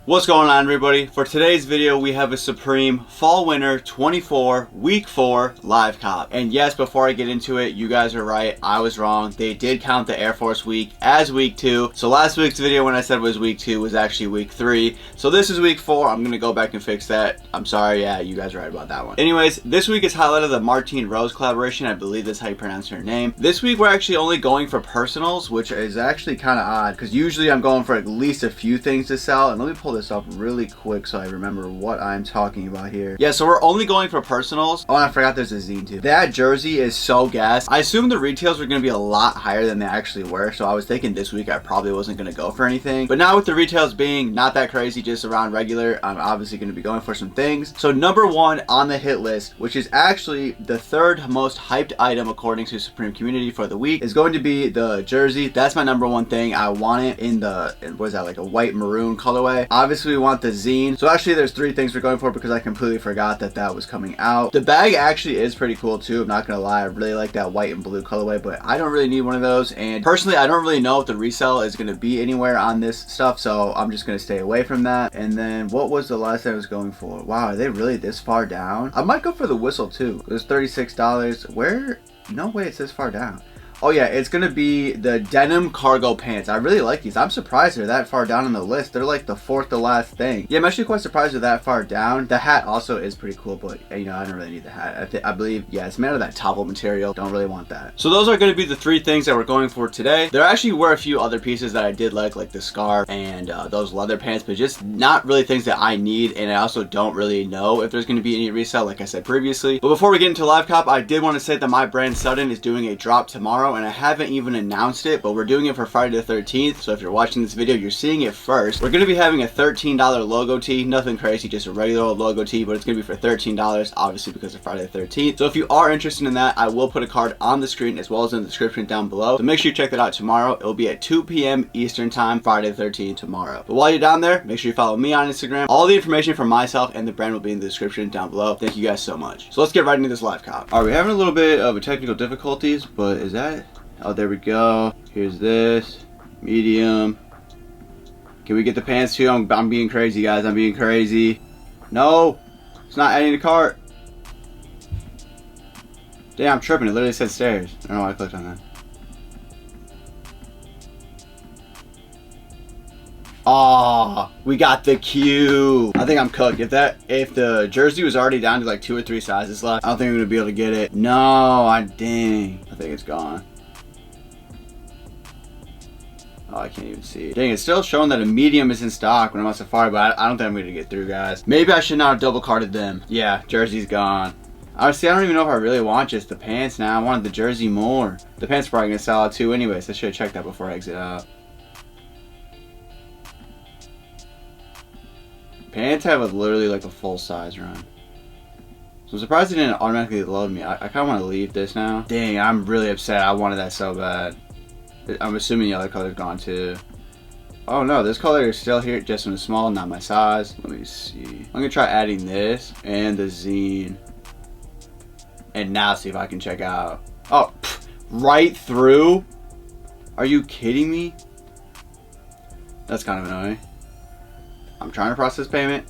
What's going on, everybody? For today's video, we have a Supreme Fall Winter 24 Week 4 live cop. And yes, before I get into it, you guys are right. I was wrong. They did count the Air Force week as week 2. So last week's video when I said it was week 2 was actually week 3. So this is week 4. I'm going to go back and fix that. I'm sorry. Yeah, you guys are right about that one. Anyways, this week is highlighted the Martine Rose collaboration. I believe that's how you pronounce her name. This week, we're actually only going for personals, which is actually kind of odd because usually I'm going for at least a few things to sell. And let me pull this up really quick so I remember what I'm talking about here. Yeah, so we're only going for personals. Oh, and I forgot there's a zine too. That jersey is so gas. I assumed the retails were going to be a lot higher than they actually were, so I was thinking this week I probably wasn't going to go for anything. But now with the retails being not that crazy, just around regular, I'm obviously going to be going for some things. So number 1 on the hit list, which is actually the 3rd most hyped item according to Supreme Community for the week, is going to be the jersey. That's my number 1 thing. I want it in the, what is that, like a white maroon colorway. Obviously we want the zine. So actually there's 3 things we're going for because I completely forgot that that was coming out. The bag actually is pretty cool too. I'm not gonna lie, I really like that white and blue colorway, but I don't really need one of those. And personally, I don't really know if the resale is gonna be anywhere on this stuff, so I'm just gonna stay away from that. And then what was the last thing I was going for? Wow, are they really this far down? I might go for the whistle too. It was $36. Where? No way it's this far down. Oh yeah, it's gonna be the denim cargo pants. I really like these. I'm surprised they're that far down on the list. They're like the 4th to last thing. Yeah, I'm actually quite surprised they're that far down. The hat also is pretty cool, but you know, I don't really need the hat. I believe, yeah, it's made out of that towel material. Don't really want that. So those are gonna be the 3 things that we're going for today. There actually were a few other pieces that I did like the scarf and those leather pants, but just not really things that I need, and I also don't really know if there's gonna be any resale, like I said previously. But before we get into live cop, I did want to say that my brand Sudden is doing a drop tomorrow, and I haven't even announced it, but we're doing it for Friday the 13th. So if you're watching this video, you're seeing it first. We're going to be having a $13 logo tee. Nothing crazy, just a regular old logo tee, but it's going to be for $13, obviously because of Friday the 13th. So if you are interested in that, I will put a card on the screen as well as in the description down below. So make sure you check that out tomorrow. It will be at 2 p.m. Eastern time, Friday the 13th tomorrow. But while you're down there, make sure you follow me on Instagram. All the information for myself and the brand will be in the description down below. Thank you guys so much. So let's get right into this live cop. All right, we're having a little bit of a technical difficulties, but is that... Oh, there we go. Here's this. Medium. Can we get the pants too? I'm being crazy, guys. I'm being crazy. No! It's not adding to cart. Damn, I'm tripping. It literally said stairs. I don't know why I clicked on that. Oh, we got the Q. I think I'm cooked. If the jersey was already down to like 2 or 3 sizes left, I don't think I'm gonna be able to get it. No, dang. I think it's gone. Oh, I can't even see it. Dang, it's still showing that a medium is in stock when I'm on Safari, but I don't think I'm going to get through, guys. Maybe I should not have double carded them. Yeah, jersey's gone. Honestly, I don't even know if I really want just the pants now. I wanted the jersey more. The pants are probably going to sell out too anyways. I should have checked that before I exit out. Pants have literally like a full size run. So I'm surprised it didn't automatically load me. I kind of want to leave this now. Dang, I'm really upset. I wanted that so bad. I'm assuming the other color's gone too. Oh no, this color is still here, just in a small, not my size. Let me see. I'm gonna try adding this and the zine. And now see if I can check out. Oh, pff, right through? Are you kidding me? That's kind of annoying. I'm trying to process payment.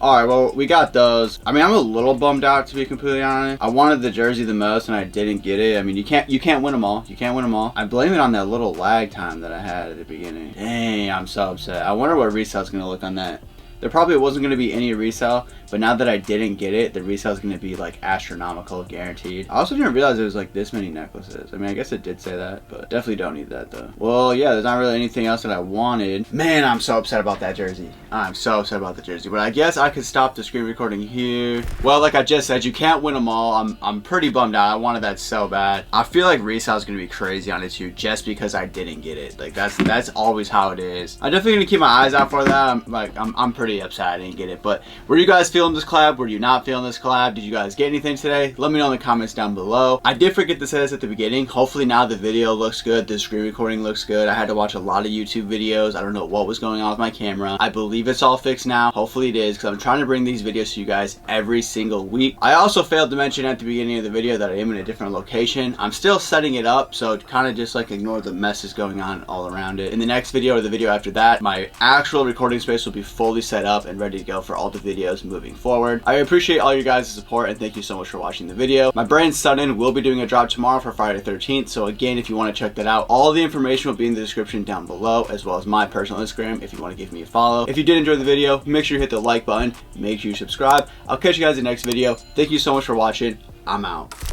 Alright, well, we got those. I mean, I'm a little bummed out, to be completely honest. I wanted the jersey the most, and I didn't get it. I mean, you can't win them all. You can't win them all. I blame it on that little lag time that I had at the beginning. Dang, I'm so upset. I wonder what resale's going to look on that. There probably wasn't going to be any resale, but now that I didn't get it, the resale is going to be like astronomical, guaranteed. I also didn't realize there was like this many necklaces. I mean, I guess it did say that, but definitely don't need that though. Well, yeah, there's not really anything else that I wanted. Man, I'm so upset about that jersey. I'm so upset about the jersey, but I guess I could stop the screen recording here. Well, like I just said, you can't win them all. I'm pretty bummed out. I wanted that so bad. I feel like resale is going to be crazy on it too, just because I didn't get it. Like that's always how it is. I'm definitely going to keep my eyes out for that. I'm pretty upset I didn't get it, but where do you guys feel feeling this collab? Were you not feeling this collab? Did you guys get anything today? Let me know in the comments down below. I did forget to say this at the beginning. Hopefully now the video looks good. The screen recording looks good. I had to watch a lot of YouTube videos. I don't know what was going on with my camera. I believe it's all fixed now. Hopefully it is, because I'm trying to bring these videos to you guys every single week. I also failed to mention at the beginning of the video that I am in a different location. I'm still setting it up, so kind of just like ignore the messes going on all around it. In the next video or the video after that, my actual recording space will be fully set up and ready to go for all the videos moving forward. I appreciate all you guys' support and thank you so much for watching the video. My brand Sudden will be doing a drop tomorrow for Friday the 13th, so again, if you want to check that out, all the information will be in the description down below, as well as my personal Instagram if you want to give me a follow. If you did enjoy the video, make sure you hit the like button, make sure you subscribe. I'll catch you guys in the next video. Thank you so much for watching. I'm out.